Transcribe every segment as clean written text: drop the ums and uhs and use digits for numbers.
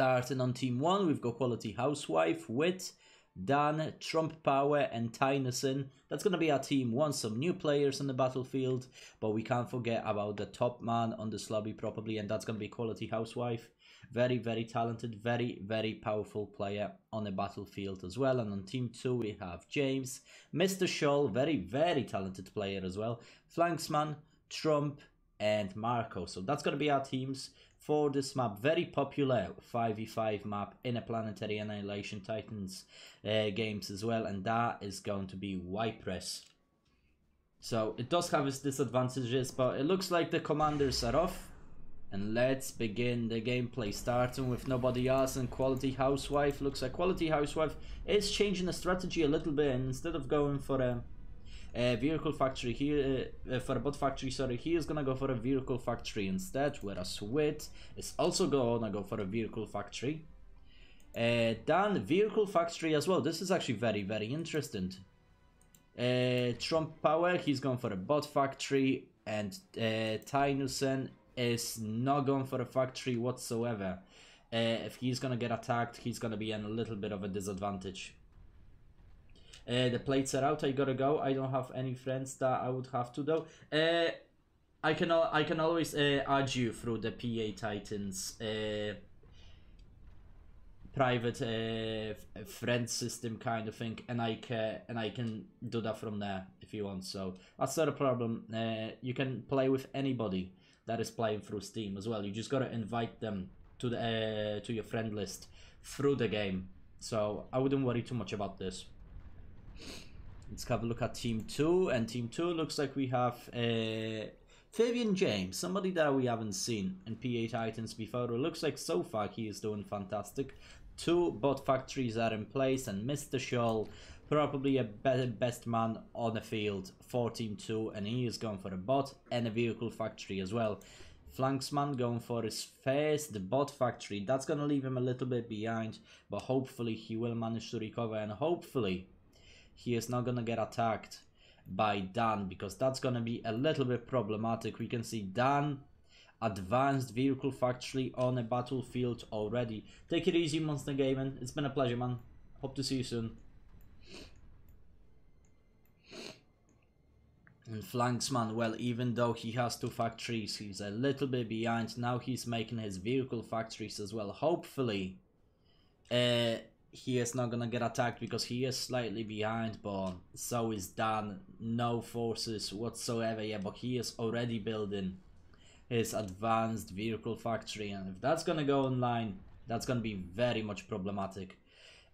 Starting on team 1, we've got Quality Housewife, Wit, Dan, Trump Power, and Tynuson. That's going to be our team 1. Some new players on the battlefield, but we can't forget about the top man on this lobby probably, and that's going to be Quality Housewife. Very, very talented, very, very powerful player on the battlefield as well. And on team 2, we have James, Mr. Scholl, very, very talented player as well, Flanksman, Trump, and Marco. So that's going to be our teams for this map. Very popular 5v5 map in a Planetary Annihilation Titans games as well, and that is going to be Y-Press. So it does have its disadvantages, but it looks like the commanders are off. And let's begin the gameplay, starting with nobody else and Quality Housewife. Looks like Quality Housewife is changing the strategy a little bit, and instead of going for a vehicle factory here, for a bot factory, sorry, he is gonna go for a vehicle factory instead, whereas Wit is also gonna go for a vehicle factory. Dan, vehicle factory as well. This is actually very, very interesting. Trump Power, he's going for a bot factory, and Tynuson is not going for a factory whatsoever. If he's gonna get attacked, he's gonna be in a little bit of a disadvantage. The plates are out. I gotta go. I don't have any friends that I would have to though. I can always add you through the PA Titans private friend system kind of thing, and I can do that from there if you want. So that's not a problem. You can play with anybody that is playing through Steam as well. You just gotta invite them to the to your friend list through the game. So I wouldn't worry too much about this. Let's have a look at team 2, and team 2 looks like we have Fabian James, somebody that we haven't seen in PA Titans before. It looks like so far he is doing fantastic. 2 bot factories are in place, and Mr. Scholl, probably a best man on the field for team 2, and he is going for a bot and a vehicle factory as well. Flanksman going for his first bot factory. That's gonna leave him a little bit behind, but hopefully he will manage to recover, and hopefully he is not gonna get attacked by Dan, because that's gonna be a little bit problematic. We can see Dan advanced vehicle factory on a battlefield already. Take it easy, Monster Gaming. It's been a pleasure, man. Hope to see you soon. And Flanksman, well, even though he has 2 factories, he's a little bit behind. Now he's making his vehicle factories as well. Hopefully he is not gonna get attacked, because he is slightly behind, but so is Dan. No forces whatsoever yet, but he is already building his advanced vehicle factory, and if that's gonna go online, that's gonna be very much problematic.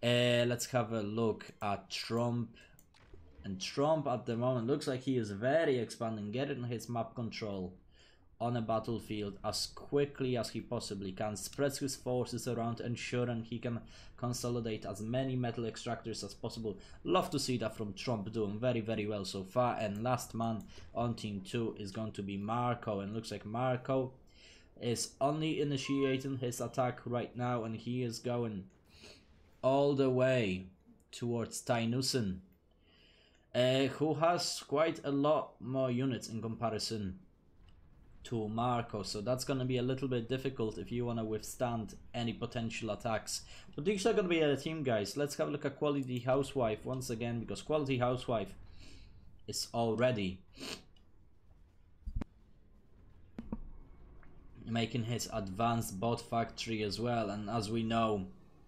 Let's have a look at Trump. And Trump at the moment looks like he is very expanding, getting his map control on a battlefield as quickly as he possibly can, spreads his forces around, ensuring he can consolidate as many metal extractors as possible. Love to see that from Trump, doing very, very well so far. And last man on team 2 is going to be Marco, and looks like Marco is only initiating his attack right now, and he is going all the way towards Tynuson, who has quite a lot more units in comparison to Marco, so that's gonna be a little bit difficult if you want to withstand any potential attacks. But these are gonna be a team, guys. Let's have a look at Quality Housewife once again, because Quality Housewife is already making his advanced bot factory as well, and as we know,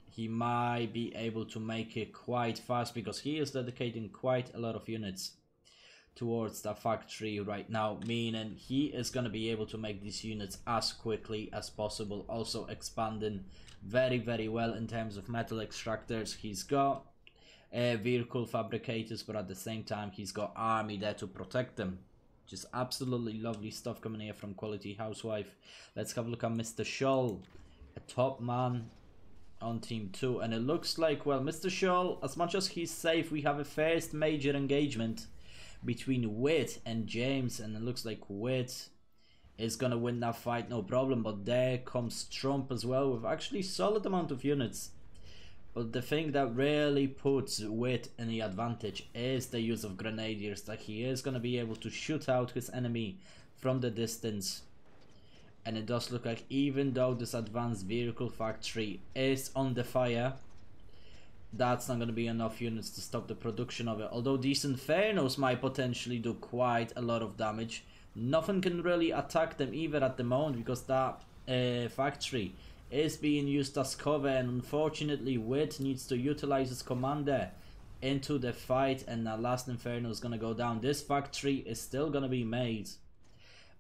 he might be able to make it quite fast, because he is dedicating quite a lot of units towards that factory right now, meaning he is going to be able to make these units as quickly as possible. Also expanding very, very well in terms of metal extractors. He's got vehicle fabricators, but at the same time he's got army there to protect them. Just absolutely lovely stuff coming here from Quality Housewife. Let's have a look at Mr. Scholl, a top man on team 2, and it looks like, well, Mr. Scholl, as much as he's safe, we have a first major engagement between Wit and James, and it looks like Wit is gonna win that fight, no problem. But there comes Trump as well with actually solid amount of units. But the thing that really puts Wit in the advantage is the use of grenadiers, that he is gonna be able to shoot out his enemy from the distance And it does look like even though this advanced vehicle factory is on the fire, that's not going to be enough units to stop the production of it. Although these Infernos might potentially do quite a lot of damage, nothing can really attack them either at the moment, because that factory is being used as cover, and unfortunately Wit needs to utilize his commander into the fight, and that last Inferno is going to go down. This factory is still going to be made,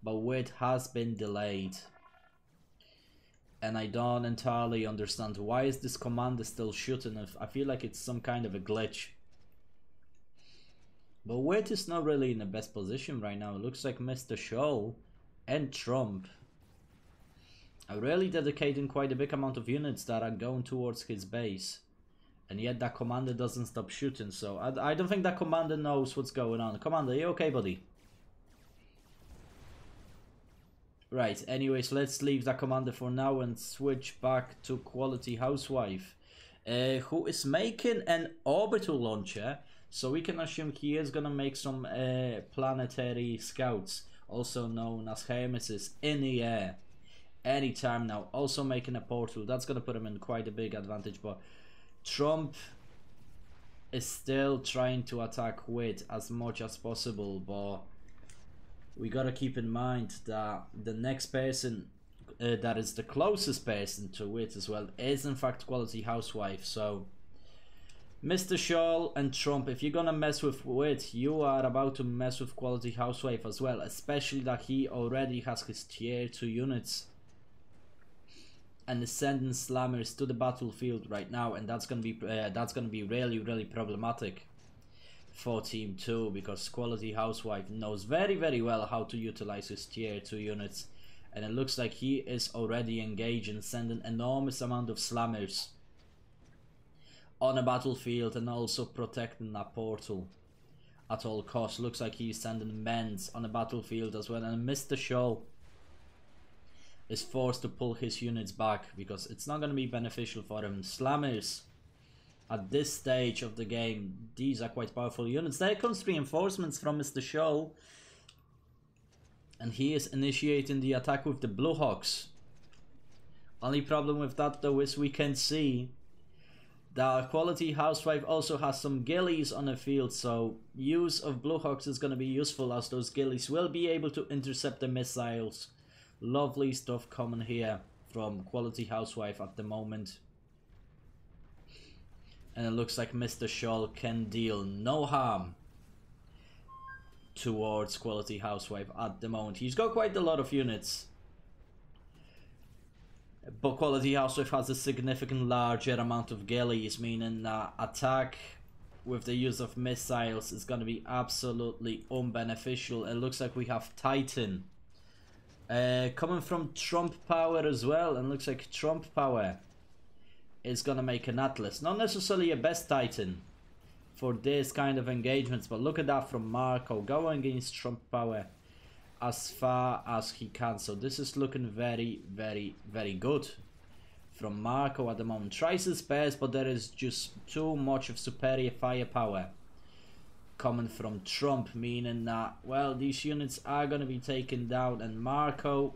but Wit has been delayed. And I don't entirely understand why is this commander still shooting. I feel like it's some kind of a glitch. But Wit is not really in the best position right now. It looks like Mr. Show and Trump are really dedicating quite a big amount of units that are going towards his base. And yet that commander doesn't stop shooting. So I don't think that commander knows what's going on. Commander, you okay, buddy? Right, anyways, let's leave that commander for now and switch back to Quality Housewife, who is making an orbital launcher, so we can assume he is gonna make some planetary scouts, also known as Hermeses, in the air anytime now. Also making a portal, that's gonna put him in quite a big advantage, but Trump is still trying to attack Wit as much as possible, but we gotta keep in mind that the next person that is the closest person to Wit as well is in fact Quality Housewife. So Mr. Shaw and Trump, if you're gonna mess with Wit, you are about to mess with Quality Housewife as well, especially that he already has his tier 2 units and is sending slammers to the battlefield right now, and that's gonna be really problematic for Team 2, because Quality Housewife knows very well how to utilize his tier 2 units, and it looks like he is already engaged in sending enormous amount of slammers on a battlefield and also protecting that portal at all costs. Looks like he's sending men's on a battlefield as well, and Mr. Shaw is forced to pull his units back because it's not going to be beneficial for him. Slammers at this stage of the game, these are quite powerful units. There comes reinforcements from Mr. Show, and he is initiating the attack with the Blue Hawks. Only problem with that though is we can see that Quality Housewife also has some ghillies on the field, so use of Blue Hawks is going to be useful, as those ghillies will be able to intercept the missiles. Lovely stuff coming here from Quality Housewife at the moment. And it looks like Mr. Shaw can deal no harm towards Quality Housewife at the moment. He's got quite a lot of units, but Quality Housewife has a significant larger amount of ghillies, meaning that attack with the use of missiles is going to be absolutely unbeneficial. It looks like we have Titan coming from Trump Power as well, and looks like Trump Power is gonna make an Atlas. Not necessarily a best Titan for this kind of engagements, but look at that from Marco, going against Trump Power as far as he can. So this is looking very good from Marco at the moment. Tries his best, but there is just too much of superior firepower coming from Trump, meaning that, well, these units are gonna be taken down, and Marco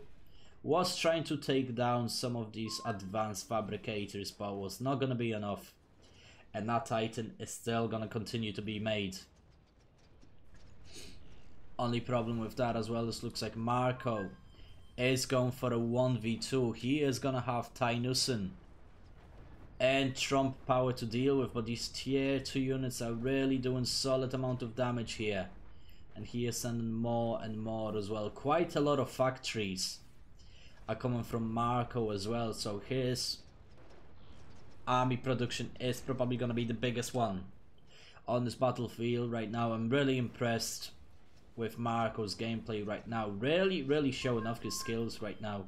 was trying to take down some of these advanced fabricators, but was not going to be enough, and that Titan is still going to continue to be made. Only problem with that as well is looks like Marco is going for a 1v2. He is going to have Tynussen and Trump Power to deal with, but these tier 2 units are really doing solid amount of damage here, and he is sending more and more as well. Quite a lot of factories are coming from Marco as well, so his army production is probably going to be the biggest one on this battlefield right now. I'm really impressed with Marco's gameplay right now, really showing off his skills right now.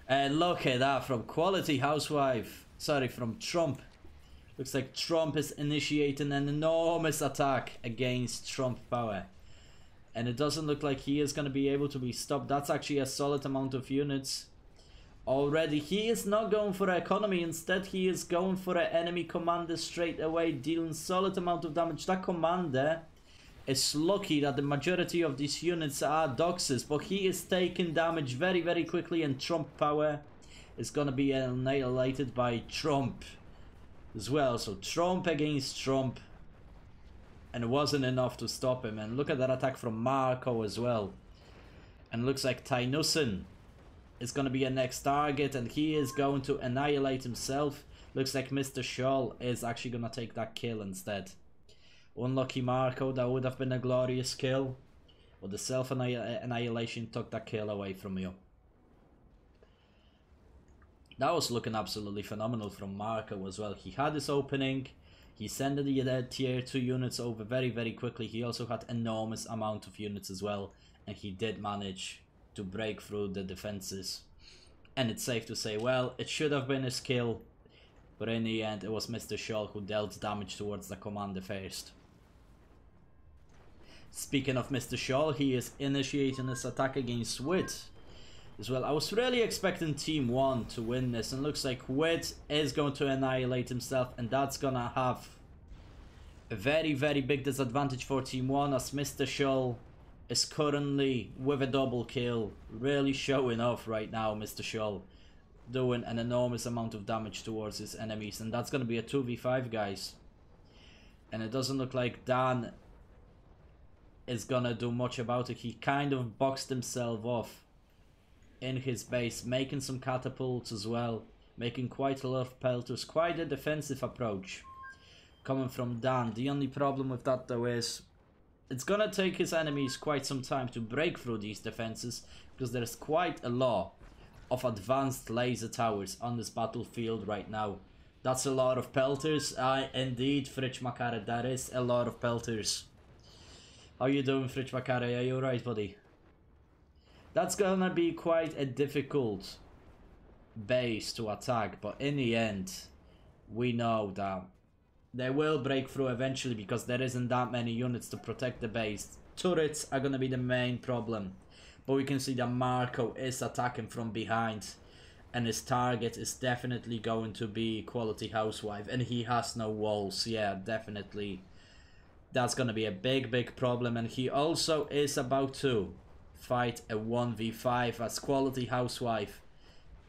And look at that from Quality Housewife, sorry, from Trump. Looks like Trump is initiating an enormous attack against Trump Power, and it doesn't look like he is going to be able to be stopped. That's actually a solid amount of units already. He is not going for an economy, instead he is going for an enemy commander straight away, dealing solid amount of damage. That commander is lucky that the majority of these units are Doxes, but he is taking damage very, very quickly, and Trump power is gonna be annihilated by Trump as well. So Trump against Trump, and it wasn't enough to stop him. And look at that attack from Marco as well. And looks like Tynussen is going to be a next target, and he is going to annihilate himself. Looks like Mr. Scholl is actually going to take that kill instead. Unlucky Marco, that would have been a glorious kill. But the self-annihilation took that kill away from you. That was looking absolutely phenomenal from Marco as well. He had his opening. He sent the tier 2 units over very, very quickly. He also had enormous amount of units as well. And he did manage to break through the defenses. And it's safe to say, well, it should have been his kill. But in the end, it was Mr. Scholl who dealt damage towards the commander first. Speaking of Mr. Scholl, he is initiating his attack against Wit as well. I was really expecting Team 1 to win this, and looks like Wit is going to annihilate himself, and that's gonna have a very, very big disadvantage for Team 1, as Mr. Scholl is currently with a double kill, really showing off right now. Mr. Scholl doing an enormous amount of damage towards his enemies, and that's gonna be a 2v5, guys. And it doesn't look like Dan is gonna do much about it. He kind of boxed himself off in his base, making some catapults as well, making quite a lot of pelters. Quite a defensive approach coming from Dan. The only problem with that though is it's gonna take his enemies quite some time to break through these defenses, because there's quite a lot of advanced laser towers on this battlefield right now. That's a lot of pelters. Indeed, Fritz Makare, that is a lot of pelters. How you doing, Fritz Makare? Are you alright, buddy? That's gonna be quite a difficult base to attack, but in the end, we know that they will break through eventually, because there isn't that many units to protect the base. Turrets are gonna be the main problem, but we can see that Marco is attacking from behind, and his target is definitely going to be Quality Housewife, and he has no walls. Yeah, definitely. That's gonna be a big, big problem, and he also is about to fight a 1v5, as Quality Housewife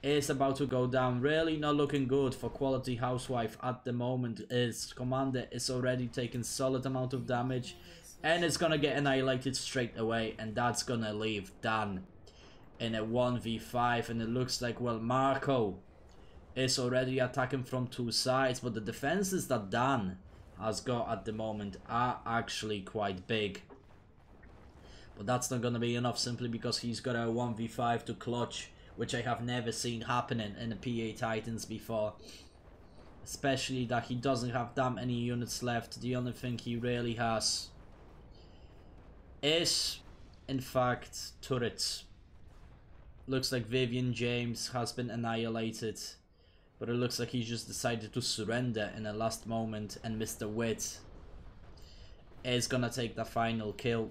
is about to go down. Really not looking good for Quality Housewife at the moment. His commander is already taking solid amount of damage, and it's gonna get annihilated straight away, and that's gonna leave Dan in a 1v5. And it looks like, well, Marco is already attacking from two sides, but the defenses that Dan has got at the moment are actually quite big. But that's not gonna be enough, simply because he's got a 1v5 to clutch, which I have never seen happening in the PA Titans before. Especially that he doesn't have that many units left. The only thing he really has is, in fact, turrets. Looks like Vivian James has been annihilated, but it looks like he just decided to surrender in the last moment, and Mr. Witt is gonna take the final kill,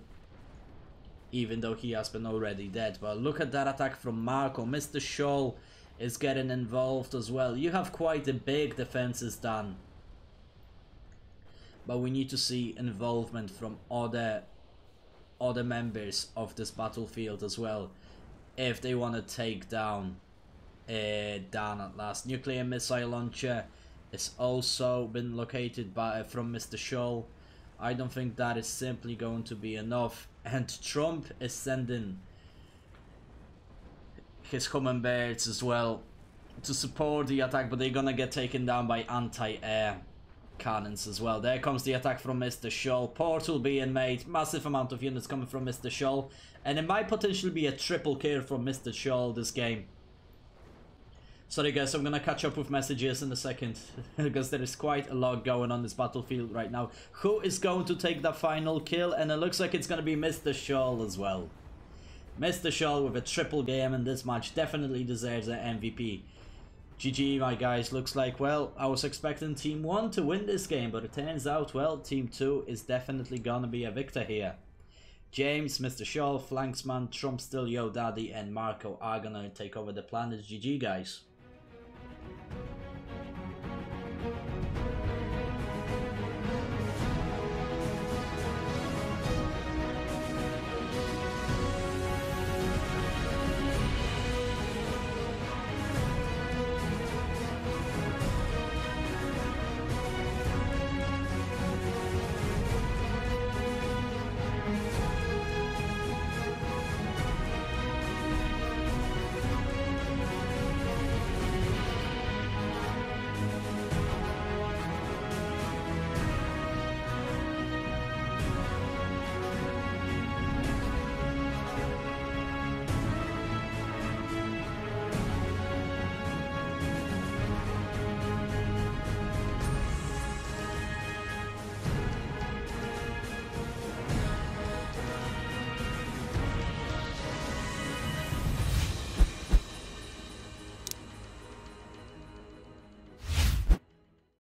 even though he has been already dead. But look at that attack from Marco. Mr. Scholl is getting involved as well. You have quite a big defenses, Dan, but we need to see involvement from other members of this battlefield as well, if they want to take down Dan at last. Nuclear missile launcher has also been located from Mr. Scholl. I don't think that is simply going to be enough, and Trump is sending his hummingbirds as well to support the attack, but they're gonna get taken down by anti-air cannons as well. There comes the attack from Mr. Scholl. Portal being made. Massive amount of units coming from Mr. Scholl, and it might potentially be a triple kill from Mr. Scholl this game. Sorry guys, I'm gonna catch up with messages in a second because there is quite a lot going on this battlefield right now. Who is going to take the final kill? And it looks like it's gonna be Mr. Scholl as well. Mr. Scholl with a triple game in this match definitely deserves an MVP. GG, my guys. Looks like, well, I was expecting Team 1 to win this game, but it turns out, well, Team 2 is definitely gonna be a victor here. James, Mr. Scholl, Flanksman, Trump still Yo Daddy, and Marco are gonna take over the planet. GG, guys.